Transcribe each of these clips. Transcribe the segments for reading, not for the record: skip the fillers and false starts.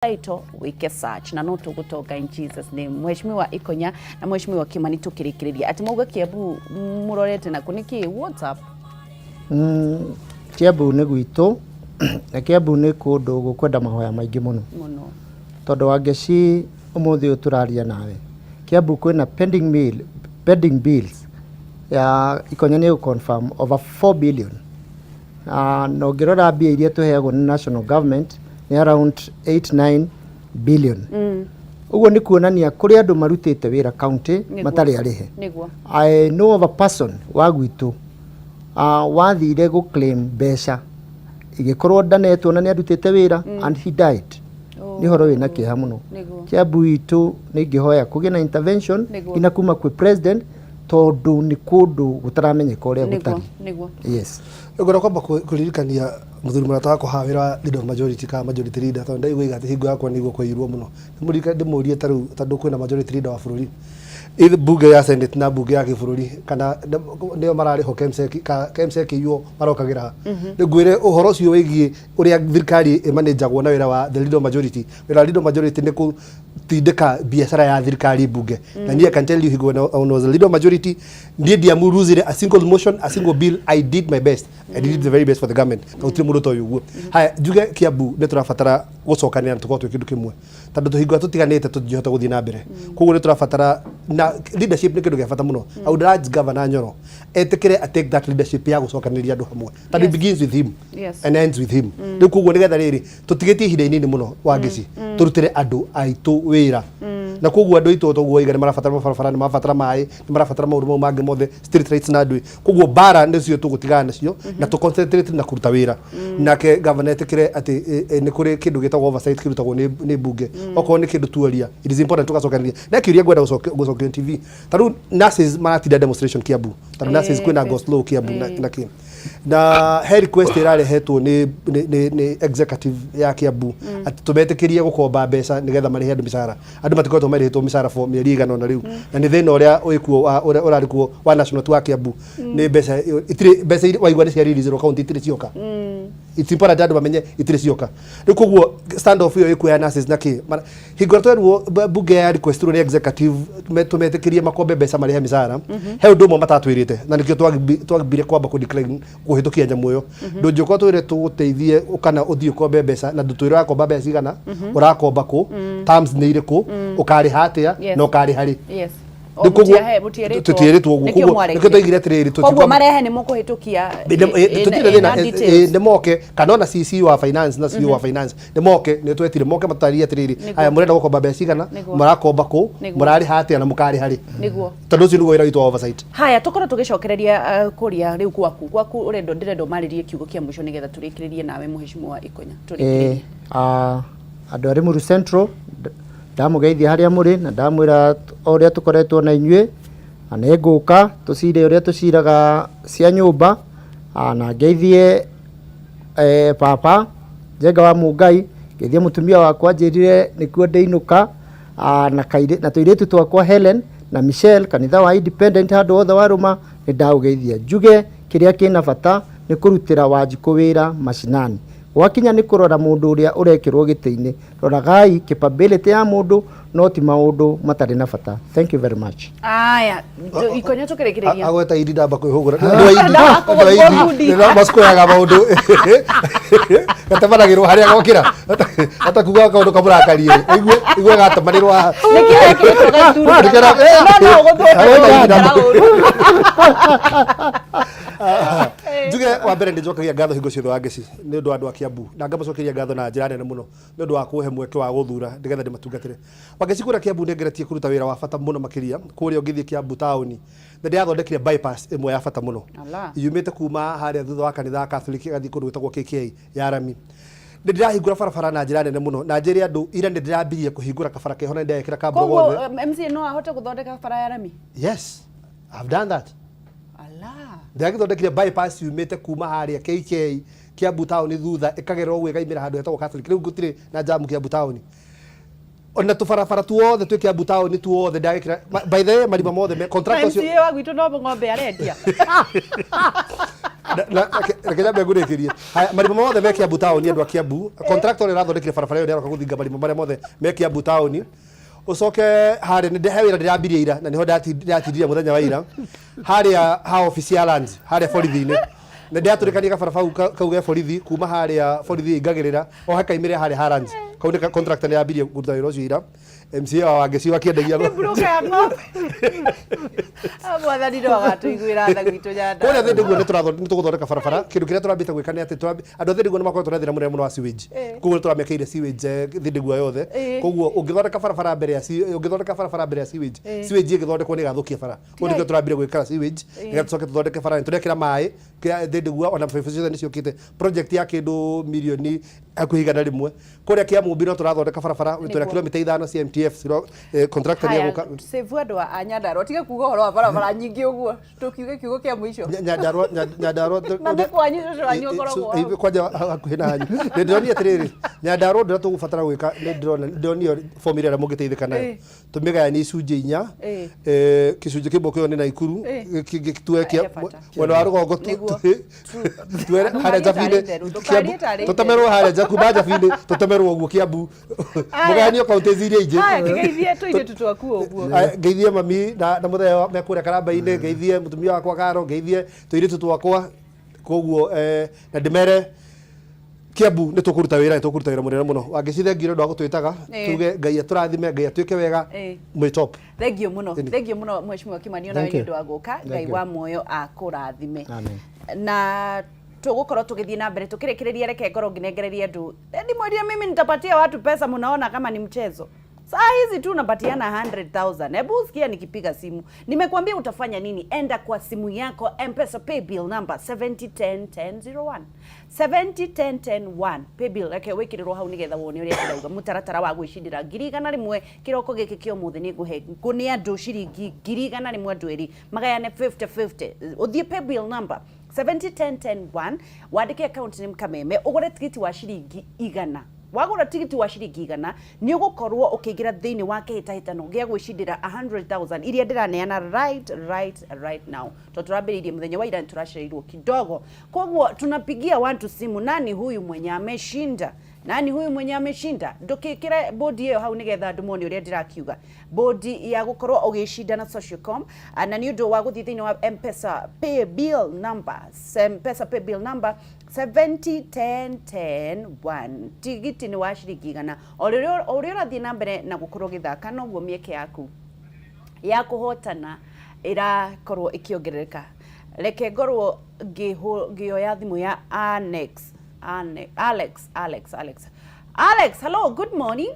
Title wike search na no tugutoka in Jesus name. Mheshimiwa Ikonya na Mheshimiwa Kimani tukirikiriria ati mauga Kiambu murorete na kuniki WhatsApp Kiambu ni gwitu na Kiambu ni kundu gukwenda mahoya maingi muno tondu wangeci umuthi uturaria nawe Kiambu kwina pending bills ya Ikonya ni confirm over 4 billion no ngirora mbia iria tuheagwo ni national government ni around 8-9 billion. Uguo ni kuonania kuri andu marutite wira county matari arihe. I know of a person wa gwitu wathire go claim besha igikorwo ndanetwo na ni arutite wira and he died. Ni horo wina kiha muno. Kiambu itu ni ngihoya kugia na intervention ina kuma kwi president tondu ni kundu gutaramenyeka uria gutari. Yes. Ugora kwamba kuririkania muthuri murata wako hawira leader majority ka majority leader tondu ndaigu igati hingo yakwa niguo kwairwo muno nimurika ndimurie taru tondu kwina majority leader wa bururi either bunge ya senate na bunge ya gibururi kana ndio marari ho KMSEK yo marokagira ngwire uhoro cio wigie uria thirikari managagwo na wira wa the leader majority wira leader majority ni ku tindika biashara ya thirikari bunge na niye can tell you he go on was the leader majority ndie dia muruzire a single motion a single bill. I did my best. I did the very best for the government kautire mundu to yugo haya juge Kiambu ne turafatara gucokania na tuko kindu kimwe tondu tuhingo tutiganite tutihota guthii na mbere koguo ne turafatara na leadership ni kindu gifata muno. I would urge Governor Nyoro etikire take that leadership ya gucokaniria andu hamwe that it begins with him and ends with him riu koguo nigetha riri tutigetie ihinda inini muno wangeci turutire andu aitu wira na koguo andu aitu toguo igane marafatara mabarabara ni marafatara mai ni marafatara maundu mau mangi mothe street rights na andu koguo bara nicio tugutigana nacio na tu concentrate na kuruta wira nake governor etikire ati ni kuri kindu gitagwo oversight kirutagwo ni bunge oko ni kindu tuaria it is important tugacokanĩria na kiuria gwenda gucokio TV taru nurses maratinda demonstration Kiambu taru nurses kwina go slow Kiambu na kin na her request irarehetwo ni executive ya Kiambu ati tubetikirie gukomba mbeca nigetha marihe andu misara andu matikoretwo marihetwo misara for mieri igana na riu na ni thina uria uikuo urarikuo wa national tu wa Kiambu ni mbeca itire mbeca waigwa ni cia release county itire cioka it's important andu bamenye itire cioka riu koguo stand off yo ikuya nurses na ki higortwerwo bunge ya request ni executive tumetikirie makombe mbeca marihe misara he undu mo matatwirite na nikio twagibire kwamba ku decline kuhitukia nyamu yo ndunjuko twire tuguteithie ukana uthio kombe mbeca na ndutwira komba mbeca cigana urakomba ku terms ni iriku ukari hatia no ukari hari tutieretwo gukuo nikio twaigire atiriri tutigwa marehe ni mukuhitukia ni moke kana na CC wa finance na CEO wa finance ni moke ni twetire moke matari atiriri aya murenda gukomba mbeca cigana murakomba ku murari hatia na mukari hari niguo tondu ucio niguo wira witu oversight. Haya tukoro tugicokereria kuria riu gwaku urendo maririe kiugo kia mwisho nigetha turikiririe nawe Mheshimiwa Ikonya turikiririe andu ari Muru Central ndamugeithia haria muri na ndamwira uria tukoretwo na inyue ane nguka tucire uria tuciraga cia nyumba na ngeithie papa Njenga wa Mungai ngeithie mutumia wakwa njirire nikuo ndeinuka na kaire na tuiretu twakwa Helen na Michelle kanitha wa independent handu othe waruma ni ndaugeithia njuge kiria kina bata ni kurutira Wanjiku wira mashinani wakinya ni kurora mundu uria urekirwo gitiini roragai capability ya mundu no ti maundu matari na bata. Thank you very much. Aya Ikonya tukirekereria agweta idi ndamba kwihugura ndi masko ya maundu gatabaragirwo haria gokira atakuga kaundu kamurakarie igwe gatamanirwo nikire gaturu no guthoka njuge wa mbere ndijokagia ngatho hingo ciothe wangeci ni undu andu a Kiambu na ngamacokeria ngatho na njira nene muno ni undu wa kuhe mweke wa guthura ndigetha ndimatungatire wangeci kura Kiambu ngeretie kuruta wira wa bata muno makiria kuria ungithie Kiambu town na ndiathondekire bypass imwe ya bata muno yumite kuma haria thutha wa kanitha Catholic gathi kundu gwitagwo KK ya Arami ndirahingura barabara na njira nene muno na njiri andu ira ndirambirie kuhingura kabara kehona ndekira kambo gothe MC no ahote guthondeka bara ya Arami. Yes, I've done that. Ndagithondekire bypass yumite kuma haria KK Kiambu town thutha ikagerwo gwikaimira handu hetagwo Catholic riu gutire na jamu Kiambu town ona tubarabara tuothe twi Kiambu town tuothe ndagikira by the way marima mothe contractors MC wa gwitu no ng'ombe arendia reke nyambe ngurikirie haya marimo mothe me Kiambu town ni andu a Kiambu contractor irathondekire barabara yo ndiraka guthinga marimo maria mothe me Kiambu town ucoke hari ni ndehe wira ndirambirie ira na niho ndatindirie muthenya wa ira hari ha office ya land hari borithi-ini na ndiaturikania kabarabara kau ge borithi kuma hari borithi ingagirira o hakaimire hari haranji kau ni contractor ndirambirie guruta wira ucio ira MCA wa Wangeci wakiendagia broker ya ng'ombe mwathani ndo agatuiguira tha gwitũ nyanda kũrĩa thĩ nĩguo nĩtũgũthondeka barabara kĩndũ kĩrĩa tũrambĩte gwĩka nĩ atĩ andũ thĩ nĩguo nĩmakorwo tũrethĩra mũnene mũno wa sewage koguo tũramĩkĩire sewage thĩ nĩguo yothe koguo ũngĩthondeka barabara mbere ya sewage ĩgĩthondekwo nĩ ĩgathũkia bara ũguo nĩkĩo tũrambire gwĩka sewage nĩgetha tũcoke tũthondeke bara nĩtũrekĩra maĩ thĩ nĩguo ona baibũ ciothe nĩciũkĩte project ya kĩndũ mirioni hakuhĩ 100 kũrĩa Kĩamũmbi no tũrathondeka barabara twĩna kilomita 5 cia MTF contractor ni aguka save andũ a Nyandarua tige kuuga ũhoro wa barabara nyingĩ ũguo tũkiuge kiugo kĩa mũico Nyandarua na kwanyu ũcio wanyu ũkoragwo kwanja hakuhĩ na hanyu ndĩronire atĩrĩrĩ Nyandarua ndĩra tũgũbatara gwĩka ndĩronio formula ĩrĩa mũngĩteithĩka nayo tũmĩgayanie icunjĩ 4 gĩcunjĩ kĩmwe kĩo nĩ Naikuru tuekia mwena wa rũgongo tuere harĩa Njabine tũtemerwo harĩa Jakuba Njabine tũtemerwo ũguo Kiambu mũgayanio kaunti iria ingĩ ngeithie tũirĩtu twaku ũguo ngeithie mami na mũthenya me kũrĩa Karamba-inĩ ngeithie mũtumia wakwa Karo ngeithie tũirĩtu twakwa koguo na ndĩmere Kiambu nĩ tũkũruta wĩra mũnene mũno Wangeci thengio nĩ ũndũ wa gũtwĩtaga tuge Ngai atũrathime Ngai atuĩke wega mwĩ top thengio mũno Mheshimiwa Kimani ona nĩ ũndũ wa gũka Ngai wa muoyo akũrathime na tugukorwo tugithie na mbere tukirekereria reke ngoro nginengereria andu ndimwĩrie mimi nitapatia watu pesa mnaona kama ni mchezo saa hizi tu unapatiana 100,000 hebu sikia nikipiga simu nimekuambia utafanya nini enda kwa simu yako M-Pesa pay bill number 70101001 70101001 pay bill reke wikirwo hau nigetha wone uria kirauga mutaratara wa gwicindira 100,000 kiroko giki kio muthe ni nguhe nguni andu ciringi 100,000 andu eri magayane 50-50 uthie pay bill number 70101001 wandike account name Kameme ugure tigiti wa ciringi 100 wagura tigiti wa ciringi 100 ni ugukorwo ukiingira thiini wa kihitahitano gia gwicindira 100,000 iria ndiraneana right now turambiririe muthenya wa ira turashirirwo kidogo koguo tunapigia watu simu nani huyu mwenye ameshinda ndukikire bodi iyo hau nigetha andu mone uria ndirakiuga bodi ya gukorwo ugishinda na Socialcom na ni undu wa guthii thiini wa M-Pesa pay bill number 70101001 tigiti ni wa ciringi 100 uria urathii na mbere na gukorwo githaka noguo mieke yaku ya kuhotana irakorwo ikiongerereka reke ngorwo ngioya thimu ya Alex, hello, good morning.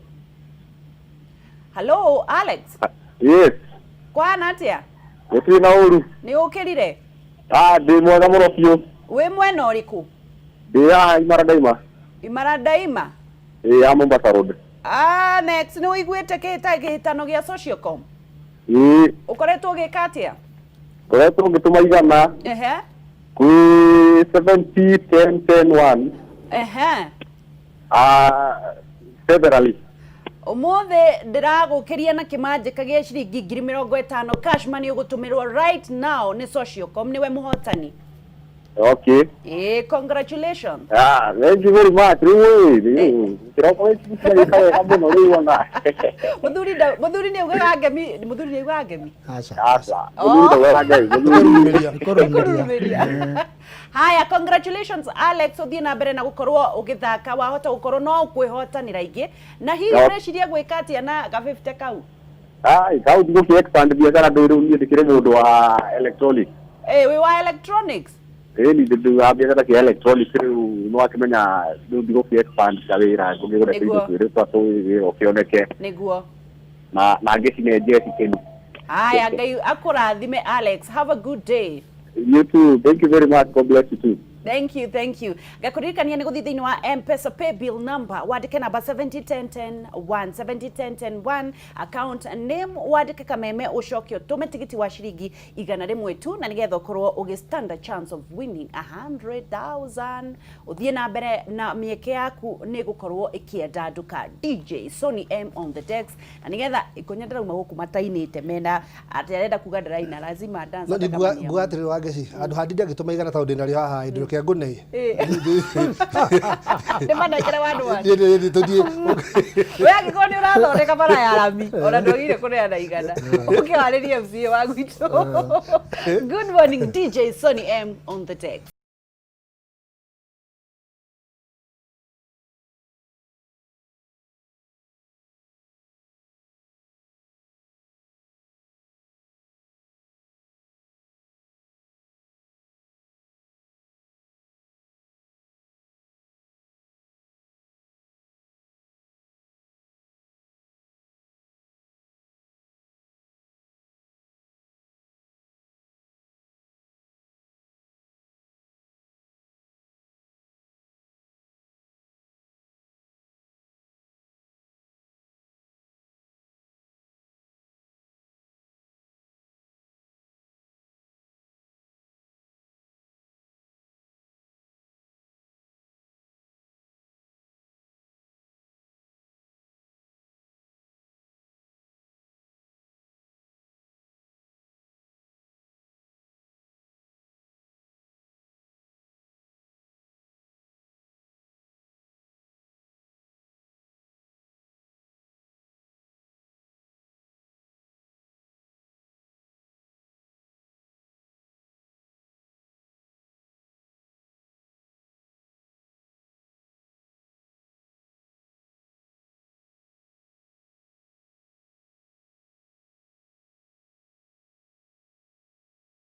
Hello, Alex. Yes. Kwana atia? Gũtirĩ na ũru. Nĩ ũkĩrire? Ndĩ mwega mũno biũ. Wĩ mwena ũrĩkũ? Ndĩ ya Imara Daima. Imara Daima? Ya Mombasa Road. Next, nĩ ũiguĩte kĩhĩtano gĩa Socialcom? Ũkoretwo ũgĩka atĩa? Ngoretwo ngĩtũma igana. Kwĩ 70101001. Federally. Ũmũthĩ ndĩragũkĩria na kĩmanjĩka gĩa ciringi 50,000 cash money ũgũtũmĩrwo right now nĩ Socialcom nĩwe mũhotani. Okay. Congratulations. Thank you very much. Muthuri nĩ ugaga ngemi. Haya, congratulations Alex, uthie na mbere na gukorwo ugithaka wahota gukorwo no ukwihotanira ingi na hihi ureciria gwika atia na ga 50 kau kau ndigo expand biacara ndu ni ndikire mundu wa electronics we wa electronics ni ndu biacara kia electronics riu no akimenya ndu ndigo expand ka wira ngigure kindu tu okioneke niguo na ngicine jeti kenu. Haya, Ngai akurathime Alex, have a good day. You too. Thank you very much. God bless you too. Thank you. Gakuririkania ni guthi thiini wa M-Pesa pay bill number wandike namba 701010 account name wandike kameme ucokio tume tigiti wa ciringi 100 tu na nigetha ukorwo ugi stand a chance of winning 100,000 uthie na mbere na mieke yaku ni gukorwo ikienda nduka DJ Sony M on the decks na nigetha ikunyendera uma guku matainite mena atarenda kuga ndaraina lazima dance no guatire wageci andu handinde gituma igana taundu ndari haha indiro kia ngunei ni mana ikere wandu wa ni tudie we agikoni urathondeka bara ya rami ona ndogire kuria na igana ukiwariria MC wa gwitu. Good morning DJ Sony M on the decks.